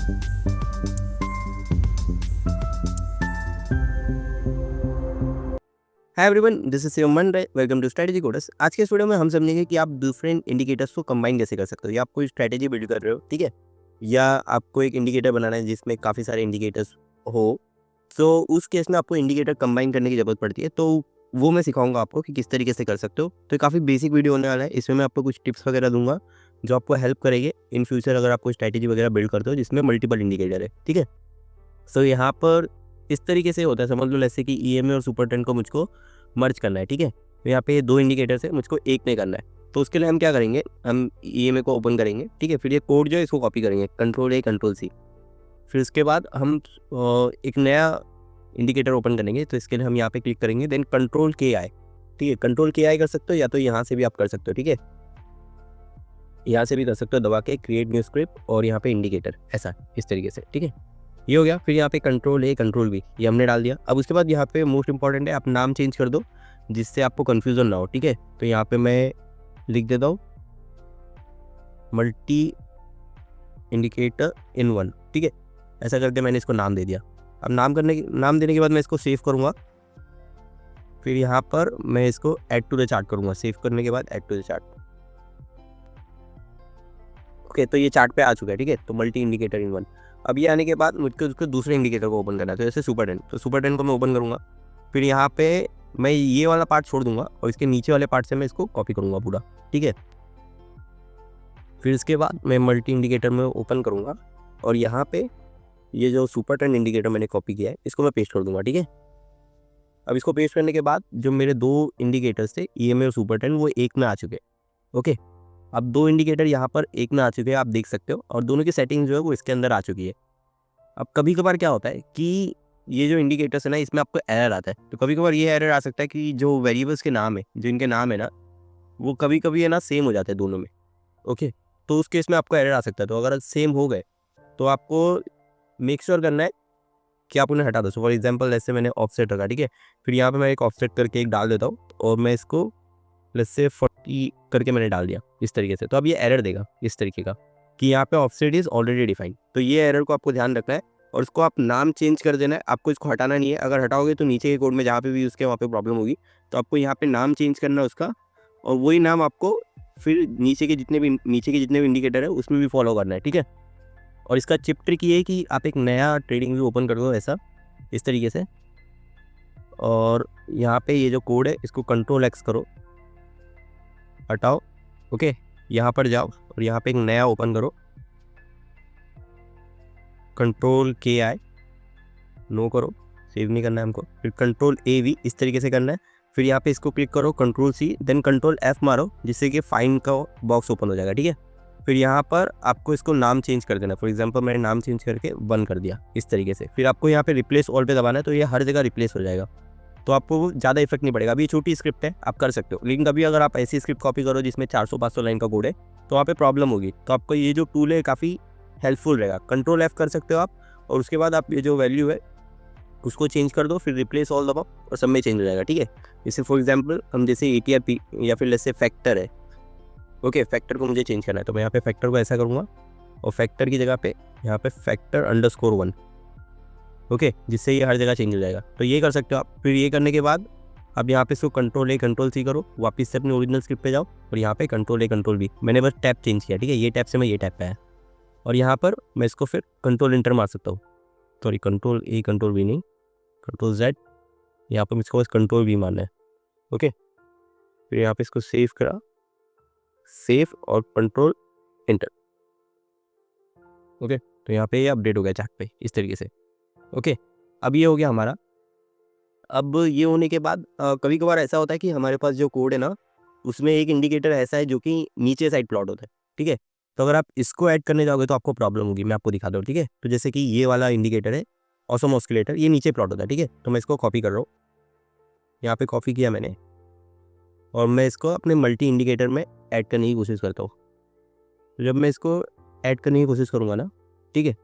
Hi everyone, this is Shivam Mande. Welcome to strategy coders. आज के इस वीडियो में हम समझेंगे कि आप डिफरेंट इंडिकेटर्स को कंबाइन कैसे कर सकते हो। या आप कोई स्ट्रेटेजी बिल्ड कर रहे हो, ठीक है, या आपको एक इंडिकेटर बनाना है जिसमें काफ़ी सारे इंडिकेटर्स हो, तो उस केस में आपको इंडिकेटर कंबाइन करने की ज़रूरत पड़ती है। तो वो मैं सिखाऊंगा आपको कि किस तरीके से कर सकते हो। तो काफ़ी बेसिक वीडियो होने वाला है। इसमें मैं आपको कुछ टिप्स वगैरह दूंगा जो आपको हेल्प करेंगे इन फ्यूचर अगर आपको स्ट्रेटेजी वगैरह बिल्ड करते हो जिसमें मल्टीपल इंडिकेटर है, ठीक है। सो यहाँ पर इस तरीके से होता है, समझ लो जैसे कि ईएमए और सुपर 10 को मुझको मर्ज करना है, ठीक है। तो यहाँ पे दो इंडिकेटर्स है, मुझको एक में करना है। तो उसके लिए हम क्या करेंगे, हम ईएमए को ओपन करेंगे, ठीक है। फिर ये कोड जो है इसको कॉपी करेंगे, कंट्रोल A कंट्रोल C। फिर उसके बाद हम एक नया इंडिकेटर ओपन करेंगे। तो इसके लिए हम यहाँ पे क्लिक करेंगे, देन कंट्रोल KI, ठीक है। कंट्रोल KI कर सकते हो या तो यहाँ से भी आप कर सकते हो, ठीक है। यहाँ से भी कर सकते हो दबा के क्रिएट न्यू स्क्रिप्ट और यहाँ पे इंडिकेटर, ऐसा इस तरीके से, ठीक है। ये हो गया। फिर यहाँ पे कंट्रोल A कंट्रोल B ये हमने डाल दिया। अब उसके बाद यहाँ पे मोस्ट इंपॉर्टेंट है, आप नाम चेंज कर दो जिससे आपको कन्फ्यूजन ना हो, ठीक है। तो यहाँ पे मैं लिख देता हूँ मल्टी इंडिकेटर इन वन, ठीक है। ऐसा करके मैंने इसको नाम दे दिया। अब नाम देने के बाद मैं इसको सेव करूँगा। फिर यहाँ पर मैं इसको ऐड टू द चार्ट करूँगा। सेव करने के बाद add to the chart, okay. तो ये चार्ट पे आ चुका है, ठीक है। तो मल्टी इंडिकेटर इन वन। अब ये आने के बाद मुझको उसके दूसरे इंडिकेटर को ओपन करना है। तो जैसे सुपर 10, तो सुपर 10 को मैं ओपन करूँगा। फिर यहाँ पे मैं ये वाला पार्ट छोड़ दूंगा और इसके नीचे वाले पार्ट से मैं इसको कॉपी करूँगा पूरा, ठीक है। फिर इसके बाद मैं मल्टी इंडिकेटर में ओपन करूँगा और यहाँ पे ये जो सुपर 10 इंडिकेटर मैंने कॉपी किया है इसको मैं पेस्ट कर दूँगा, ठीक है। अब इसको पेस्ट करने के बाद जो मेरे दो इंडिकेटर्स थे ईएमए और सुपर 10 वो एक में आ चुके हैं, ओके। अब दो इंडिकेटर यहाँ पर एक में आ चुके हैं, आप देख सकते हो, और दोनों की सेटिंग जो है वो इसके अंदर आ चुकी है। अब कभी कभार क्या होता है कि ये जो इंडिकेटर्स है ना इसमें आपको एरर आता है। तो कभी कभार ये एरर आ सकता है कि जो वेरिएबल्स के नाम है, जो इनके नाम है ना, वो कभी कभी है ना सेम हो जाते हैं दोनों में, ओके। तो उस केस में आपको एरर आ सकता है। तो अगर सेम हो गए तो आपको मेक श्योर करना है कि आप उन्हें हटा दो। सो फॉर एग्जाम्पल जैसे मैंने ऑफसेट रखा, ठीक है। फिर यहाँ पे मैं एक ऑफसेट करके एक डाल देता हूँ और मैं इसको लेट्स से 40 करके मैंने डाल दिया इस तरीके से। तो अब ये एरर देगा इस तरीके का कि यहाँ पे ऑफसेट इज ऑलरेडी डिफाइंड। तो ये एरर को आपको ध्यान रखना है और इसको आप नाम चेंज कर देना है। आपको इसको हटाना नहीं है। अगर हटाओगे तो नीचे के कोड में जहाँ पे भी उसके वहाँ पे प्रॉब्लम होगी। तो आपको यहाँ पे नाम चेंज करना है उसका, और वही नाम आपको फिर नीचे के जितने भी इंडिकेटर है उसमें भी फॉलो करना है, ठीक है। और इसका चिप ट्रिक ये है कि आप एक नया ट्रेडिंग व्यू ओपन कर दो ऐसा इस तरीके से, और यहाँ पे ये जो कोड है इसको कंट्रोल X करो, हटाओ, ओके। यहाँ पर जाओ और यहाँ पे एक नया ओपन करो, कंट्रोल KI, नो करो, सेव नहीं करना है हमको। फिर कंट्रोल AV इस तरीके से करना है। फिर यहाँ पे इसको क्लिक करो, control C, then control F मारो जिससे कि फाइंड का बॉक्स ओपन हो जाएगा, ठीक है। फिर यहाँ पर आपको इसको नाम चेंज कर देना। फॉर एग्जांपल मैंने नाम चेंज करके 1 कर दिया इस तरीके से। फिर आपको यहाँ पे रिप्लेस ऑल पे दबाना है, तो ये हर जगह रिप्लेस हो जाएगा। तो आपको ज़्यादा इफेक्ट नहीं पड़ेगा। अभी ये छोटी स्क्रिप्ट है, आप कर सकते हो। लेकिन कभी अगर आप ऐसी स्क्रिप्ट कॉपी करो जिसमें 400-500 लाइन का कोड है तो वहाँ पे प्रॉब्लम होगी। तो आपको ये जो टूल है काफ़ी हेल्पफुल रहेगा। कंट्रोल F कर सकते हो आप, और उसके बाद आप ये जो वैल्यू है उसको चेंज कर दो। फिर रिप्लेस ऑल दबाओ और सब में चेंज हो जाएगा, ठीक है। जैसे फॉर एग्जाम्पल हम जैसे ATRP या फिर जैसे फैक्टर है, ओके। फैक्टर को मुझे चेंज करना है तो मैं यहाँ पे फैक्टर को ऐसा करूँगा और फैक्टर की जगह पे यहाँ पे फैक्टर_1, ओके, जिससे ये हर जगह चेंज हो जाएगा। तो ये कर सकते हो आप। फिर ये करने के बाद अब यहाँ पे इसको कंट्रोल A कंट्रोल C करो, वापस से अपने ओरिजिनल स्क्रिप्ट पे जाओ और यहाँ पे कंट्रोल A कंट्रोल B, मैंने बस टैब चेंज किया, ठीक है। ये टैब से मैं ये टैब पे आया और यहाँ पर मैं इसको फिर कंट्रोल इंटर मार सकता हूँ। Sorry, control A control B नहीं, कंट्रोल Z, यहाँ पर मुझको बस कंट्रोल B मारना है, ओके। फिर यहाँ पे इसको सेव करा, सेव और कंट्रोल इंटर, ओके। तो यहाँ पे ये अपडेट हो गया चार्ट पे इस तरीके से, ओके। अब ये हो गया हमारा। अब ये होने के बाद कभी कभार ऐसा होता है कि हमारे पास जो कोड है ना उसमें एक इंडिकेटर ऐसा है जो कि नीचे साइड प्लॉट होता है, ठीक है। तो अगर आप इसको ऐड करने जाओगे तो आपको प्रॉब्लम होगी। मैं आपको दिखाता हूँ, ठीक है। तो जैसे कि ये वाला इंडिकेटर है ऑसम ऑस्किलेटर, ये नीचे प्लॉट होता है, ठीक है। तो मैं इसको कॉपी कर रहा हूँ, यहाँ पे कॉपी किया मैंने, और मैं इसको अपने मल्टी इंडिकेटर में ऐड करने की कोशिश करता हूँ। तो जब मैं इसको ऐड करने की कोशिश करूँगा ना, ठीक है,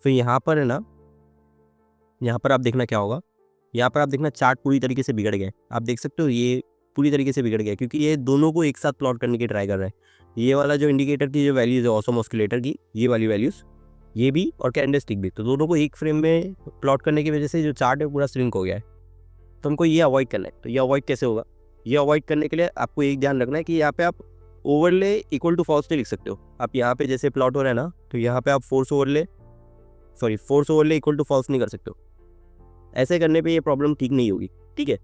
तो यहाँ पर है ना, यहाँ पर आप देखना क्या होगा, यहाँ पर आप देखना चार्ट पूरी तरीके से बिगड़ गया। आप देख सकते हो ये पूरी तरीके से बिगड़ गया क्योंकि ये दोनों को एक साथ प्लॉट करने की ट्राई कर रहा है। ये वाला जो इंडिकेटर की जो वैल्यूज़ है ऑसम ऑस्किलेटर की, ये वाली वैल्यूज़, ये भी और कैंडलस्टिक भी, तो दोनों को एक फ्रेम में प्लॉट करने की वजह से जो चार्ट है पूरा श्रिंक हो गया है। तो हमको ये अवॉइड करना है। तो ये अवॉइड कैसे होगा? ये अवॉइड करने के लिए आपको एक ध्यान रखना है कि यहाँ पे आप ओवरले इक्वल टू फॉल्स लिख सकते हो। आप यहाँ पे जैसे प्लॉट हो रहा है ना, तो यहाँ पे आप force overlay equal to false नहीं कर सकते हो। ऐसे करने पे ये प्रॉब्लम ठीक नहीं होगी, ठीक है।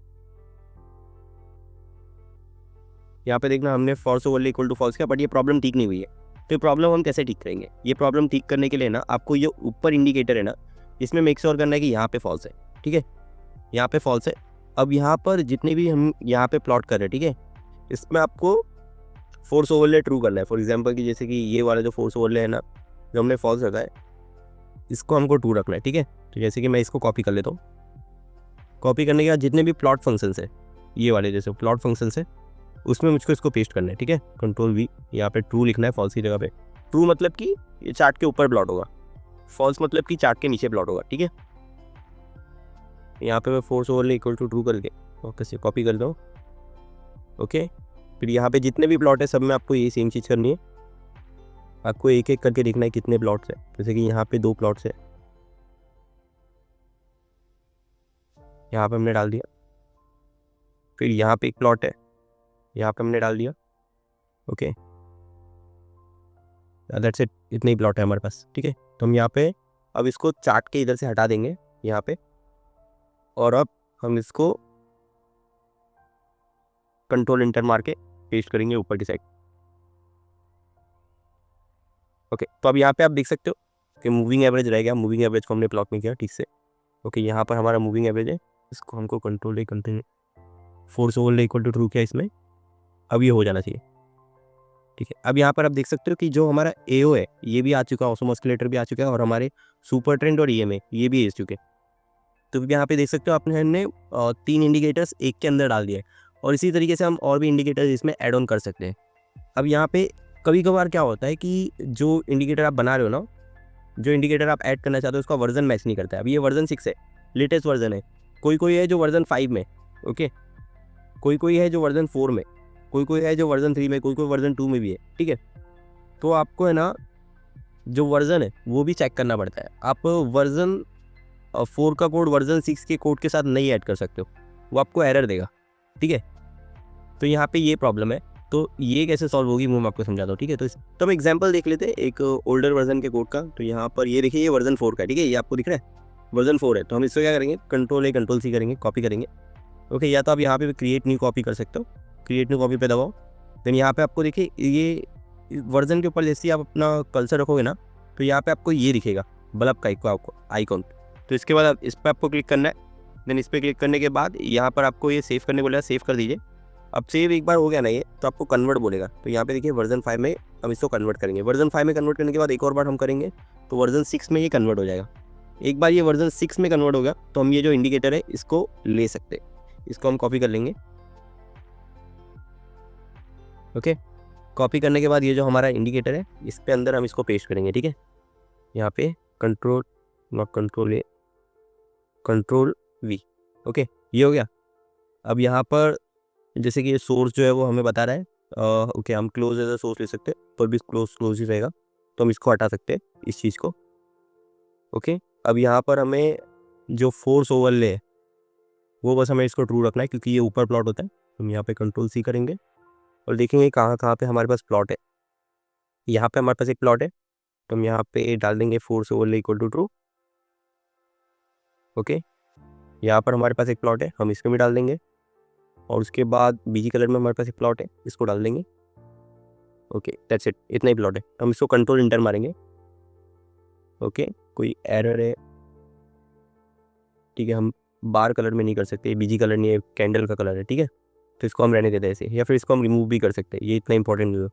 यहाँ पे देखना हमने force overlay equal to false किया, बट ये प्रॉब्लम ठीक नहीं हुई है। तो ये प्रॉब्लम हम कैसे ठीक करेंगे? ये प्रॉब्लम ठीक करने के लिए ना आपको ये ऊपर इंडिकेटर है ना, इसमें मेक श्योर करना है कि यहाँ पे फॉल्स है, ठीक है। यहाँ पे फॉल्स है। अब यहाँ पर जितने भी हम यहाँ पे प्लॉट कर रहे हैं, ठीक है, इसमें आपको फोर्स ओवरले ट्रू करना है। फॉर एग्जांपल कि जैसे कि ये वाला जो फोर्स ओवरले है ना, जो हमने फॉल्स रखा है, इसको हमको ट्रू रखना है, ठीक है। तो जैसे कि मैं इसको कॉपी कर लेता हूँ। कॉपी करने के बाद जितने भी प्लॉट फंक्शंस है, ये वाले जैसे प्लॉट फंक्शंस है, उसमें मुझको इसको पेस्ट करना है, ठीक है। कंट्रोल-V, यहाँ पे ट्रू लिखना है फॉल्स की जगह पे। ट्रू मतलब कि ये चार्ट के ऊपर प्लॉट होगा, फॉल्स मतलब कि चार्ट के नीचे प्लॉट होगा, ठीक है। यहाँ पे मैं force overlay equal to true करके वापस से कॉपी कर दूँ, ओके। फिर यहाँ पे जितने भी प्लॉट है सब में आपको ये सेम चीज़ करनी है। आपको एक एक करके देखना है कितने प्लॉट्स है। जैसे कि यहाँ पे 2 प्लॉट्स है, यहाँ पे हमने डाल दिया। फिर यहाँ पे एक प्लॉट है, यहाँ पे हमने डाल दिया, ओके। दैट्स इट, इतने ही प्लॉट है हमारे पास, ठीक है। तो हम यहाँ पे अब इसको चार्ट के इधर से हटा देंगे यहाँ पे, और अब हम इसको कंट्रोल इंटर मार के पेस्ट करेंगे ऊपर की साइड, ओके। तो अब यहाँ पे आप देख सकते हो कि मूविंग एवरेज रह गया। मूविंग एवरेज को हमने प्लॉट नहीं किया ठीक से, ओके। यहाँ पर हमारा मूविंग एवरेज है, इसको हमको control force overlay equal to true किया इसमें। अब ये हो जाना चाहिए, ठीक है। अब यहाँ पर आप देख सकते हो कि जो हमारा AO है ये भी आ चुका है, ऑसमोस्केलेटर भी आ चुका है, और हमारे सुपर ट्रेंड और EMA ये भी आ चुके हैं। तो यहाँ पे देख सकते हो आपने हमने 3 इंडिकेटर्स एक के अंदर डाल दिए, और इसी तरीके से हम और भी इंडिकेटर्स इसमें ऐड ऑन कर सकते हैं। अब यहाँ पे कभी कभार क्या होता है कि जो इंडिकेटर आप बना रहे हो ना, जो इंडिकेटर आप ऐड करना चाहते हो उसका वर्जन मैच नहीं करता है। अब ये वर्जन 6 है, लेटेस्ट वर्जन है। कोई है जो वर्जन 5 में, ओके। कोई है जो वर्जन 4 में, कोई है जो वर्जन 3 में, कोई वर्जन 2 में भी है, ठीक है। तो आपको है ना जो वर्जन है वो भी चेक करना पड़ता है। आप वर्जन 4 का कोड वर्जन 6 के कोड के साथ नहीं ऐड कर सकते हो, वो आपको एरर देगा, ठीक है। तो यहाँ पे ये प्रॉब्लम है। तो ये कैसे सॉल्व होगी वो मैं आपको समझाता हूँ, ठीक है। तो हम एग्जांपल देख लेते हैं एक ओल्डर वर्जन के कोड का। तो यहाँ पर ये देखिए, ये वर्जन 4 का है, ठीक है। ये आपको दिख रहा है वर्जन 4 है। तो हम इसको क्या करेंगे, कंट्रोल-A कंट्रोल-C करेंगे, कॉपी करेंगे, ओके। या तो आप यहाँ पे क्रिएट न्यू कॉपी कर सकते हो, क्रिएट न्यू कॉपी पे दबाओ। देन यहाँ पे आपको देखिए ये वर्जन के ऊपर जैसे ही आप अपना कर्सर रखोगे ना, तो यहाँ पे आपको ये दिखेगा बल्ब का आपको आइकॉन। तो इसके बाद इस पर आपको क्लिक करना है। देन इस पर क्लिक करने के बाद यहाँ पर आपको ये सेव करने बोलेगा, सेव कर दीजिए। अब सेव एक बार हो गया ना ये, तो आपको कन्वर्ट बोलेगा। तो यहाँ पे देखिए वर्जन 5 में हम इसको कन्वर्ट करेंगे। वर्जन 5 में कन्वर्ट करने के बाद एक और बार हम करेंगे तो वर्जन 6 में ये कन्वर्ट हो जाएगा। एक बार ये वर्जन 6 में कन्वर्ट हो गया तो हम ये जो इंडिकेटर है इसको ले सकते हैं। इसको हम कॉपी कर लेंगे, ओके। कॉपी करने के बाद ये जो हमारा इंडिकेटर है इस पे अंदर हम इसको पेस्ट करेंगे, ठीक है। यहाँ पे कंट्रोल-A कंट्रोल-V, ओके। ये हो गया। अब यहाँ पर जैसे कि ये सोर्स जो है वो हमें बता रहा है, ओके, हम क्लोज एज अ सोर्स ले सकते हैं, पर भी क्लोज ही रहेगा। तो हम इसको हटा सकते हैं, इस चीज़ को, ओके। अब यहाँ पर हमें जो फोर्स ओवरले है वो बस हमें इसको ट्रू रखना है, क्योंकि ये ऊपर प्लॉट होता है। हम यहाँ पे कंट्रोल-C करेंगे और देखेंगे कहाँ कहाँ पे हमारे पास प्लॉट है। यहाँ पे हमारे पास एक प्लॉट है, तो हम यहाँ पे डाल देंगे force overlay equal to true, okay. यहाँ पर हमारे पास एक प्लॉट है, हम इसको भी डाल देंगे। और उसके बाद बीजी कलर में हमारे पास एक प्लॉट है, इसको डाल देंगे, ओके। दैट्स इट, इतना ही प्लॉट है। हम इसको कंट्रोल इंटर मारेंगे, ओके। कोई एरर है, ठीक है। हम बार कलर में नहीं कर सकते, बीजी कलर नहीं है, कैंडल का कलर है, ठीक है। तो इसको हम रहने देते हैं ऐसे, या फिर इसको हम रिमूव भी कर सकते हैं, ये इतना इंपॉर्टेंट नहीं है,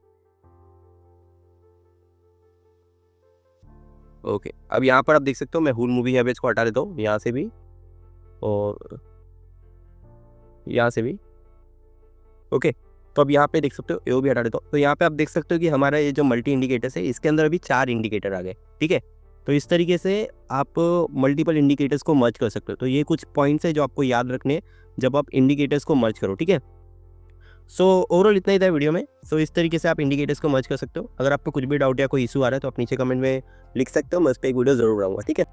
ओके। अब यहाँ पर आप देख सकते हो मैं हुल मूविंग एवरेज को हटा देता हूँ, यहाँ से भी और यहाँ से भी, ओके। तो अब यहाँ पे देख सकते हो एओ भी हटा देता हूँ। तो यहाँ पे आप देख सकते हो कि हमारा ये जो मल्टी इंडिकेटर्स है इसके अंदर अभी 4 इंडिकेटर आ गए, ठीक है। तो इस तरीके से आप मल्टीपल इंडिकेटर्स को मर्ज कर सकते हो। तो ये कुछ पॉइंट्स है जो आपको याद रखने हैं जब आप इंडिकेटर्स को मर्ज करो, ठीक है। सो ओवरऑल इतना ही था वीडियो में। सो इस तरीके से आप इंडिकेटर्स को मर्ज कर सकते हो। अगर आपको कुछ भी डाउट या कोई इशू आ रहा है तो आप नीचे कमेंट में लिख सकते हो, मैं उस पर एक वीडियो जरूर बनाऊंगा, ठीक है।